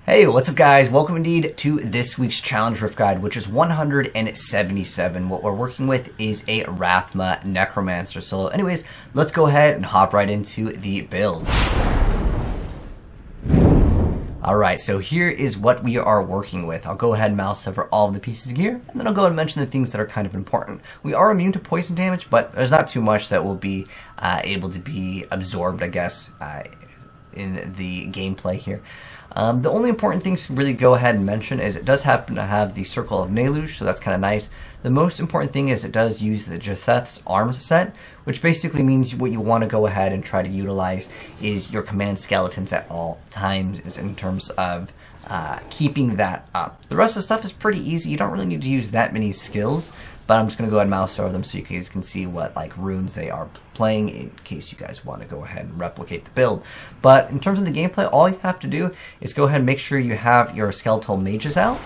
Hey, what's up guys? Welcome indeed to this week's challenge rift guide, which is 177. What we're working with is a Rathma Necromancer. So anyways, let's go ahead and hop right into the build. Alright, so here is what we are working with. I'll go ahead and mouse over all of the pieces of gear, and then I'll go ahead and mention the things that are kind of important. We are immune to poison damage, but there's not too much that will be able to be absorbed, I guess, in the gameplay here. The only important things to really go ahead and mention is it does happen to have the Circle of Neluge, so that's kind of nice. The most important thing is it does use the Jaseth's arms set, which basically means what you want to go ahead and try to utilize is your command skeletons at all times in terms of keeping that up. The rest of the stuff is pretty easy. You don't really need to use that many skills, but I'm just going to go ahead and mouse over them so you guys can see what like runes they are playing in case you guys want to go ahead and replicate the build. But in terms of the gameplay, all you have to do is go ahead and make sure you have your skeletal mages out,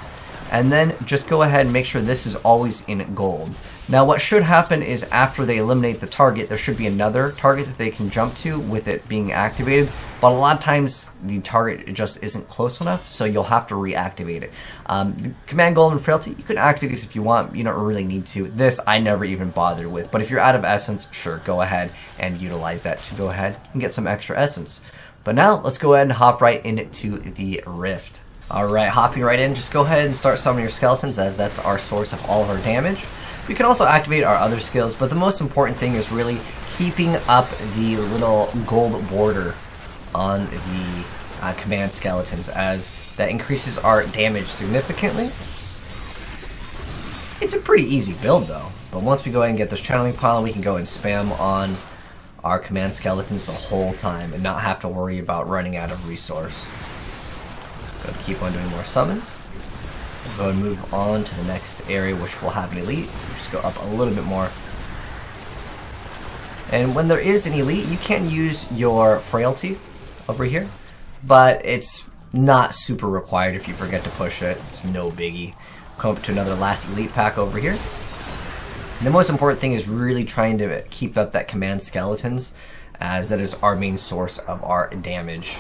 and then just go ahead and make sure this is always in gold. Now what should happen is after they eliminate the target, there should be another target that they can jump to with it being activated, but a lot of times the target just isn't close enough, so you'll have to reactivate it. The Command Golem and Frailty, you can activate these if you want, you don't really need to. This I never even bothered with, but if you're out of essence, sure, go ahead and utilize that to go ahead and get some extra essence. But now, let's go ahead and hop right into the Rift. Alright, hopping right in, just go ahead and start summoning your skeletons, as that's our source of all of our damage. We can also activate our other skills, but the most important thing is really keeping up the little gold border on the command skeletons, as that increases our damage significantly. It's a pretty easy build though, but once we go ahead and get this channeling pile, we can go and spam on our command skeletons the whole time and not have to worry about running out of resource. Go to keep on doing more summons. We'll go and move on to the next area, which will have an elite. Just go up a little bit more. And when there is an elite, you can use your frailty over here, but it's not super required if you forget to push it. It's no biggie. Come up to another last elite pack over here. And the most important thing is really trying to keep up that command skeletons, as that is our main source of our damage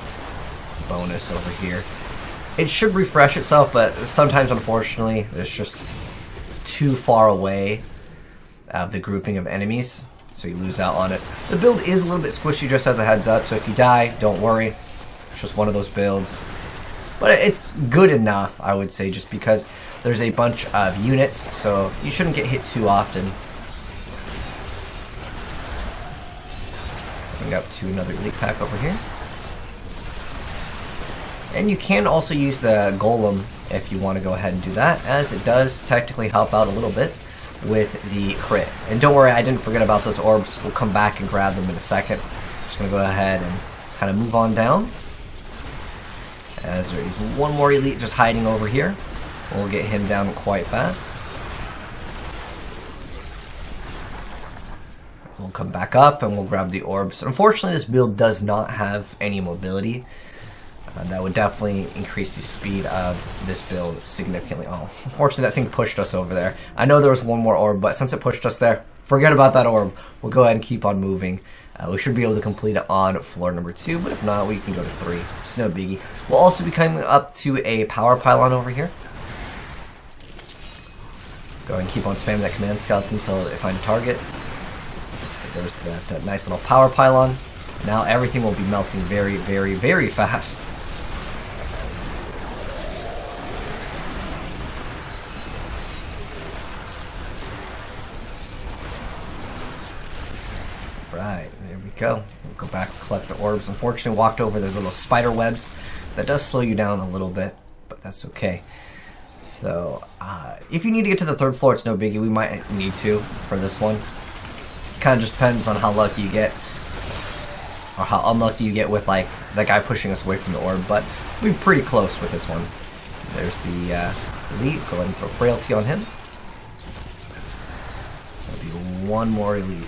bonus over here. It should refresh itself, but sometimes, unfortunately, it's just too far away of the grouping of enemies, so you lose out on it. The build is a little bit squishy, just as a heads up, so if you die, don't worry. It's just one of those builds. But it's good enough, I would say, just because there's a bunch of units, so you shouldn't get hit too often. Going up to another elite pack over here. And you can also use the Golem if you want to go ahead and do that, as it does technically help out a little bit with the crit. And don't worry, I didn't forget about those orbs. We'll come back and grab them in a second. Just going to go ahead and kind of move on down, as there is one more elite just hiding over here. We'll get him down quite fast. We'll come back up and we'll grab the orbs. Unfortunately, this build does not have any mobility. That would definitely increase the speed of this build significantly. Oh, unfortunately that thing pushed us over there. I know there was one more orb, but since it pushed us there, forget about that orb. We'll go ahead and keep on moving. We should be able to complete it on floor number 2, but if not, we can go to 3. It's no biggie. We'll also be coming up to a power pylon over here. Go ahead and keep on spamming that command skeleton until they find a target. So there's that nice little power pylon. Now everything will be melting very, very, very fast. Right, there we go. We'll go back and collect the orbs. Unfortunately, walked over those little spider webs. That does slow you down a little bit, but that's okay. So, if you need to get to the 3rd floor, it's no biggie. We might need to for this one. It kind of just depends on how lucky you get, or how unlucky you get with like that guy pushing us away from the orb, but we're pretty close with this one. There's the elite. Go ahead and throw frailty on him. That'll be one more elite.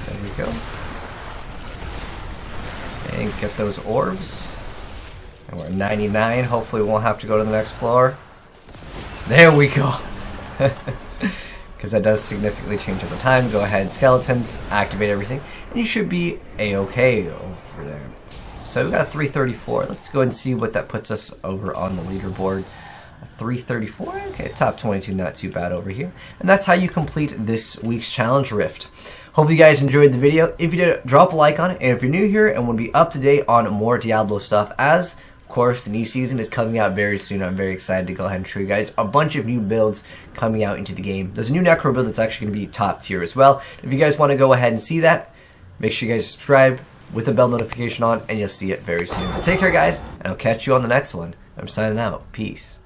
There we go. And get those orbs. And we're 99. Hopefully we won't have to go to the next floor. There we go. because that does significantly change over time. Go ahead, skeletons, activate everything, and you should be a-okay over there. So we got a 334. Let's go ahead and see what that puts us over on the leaderboard. 334. Okay, top 22, not too bad over here. And that's how you complete this week's challenge rift. Hope you guys enjoyed the video. If you did, drop a like on it. And if you're new here and want to be up to date on more Diablo stuff, as of course the new season is coming out very soon, I'm very excited to go ahead and show you guys a bunch of new builds coming out into the game. There's a new Necro build that's actually going to be top tier as well. If you guys want to go ahead and see that, make sure you guys subscribe with the bell notification on, and you'll see it very soon. Take care, guys, and I'll catch you on the next one. I'm signing out. Peace.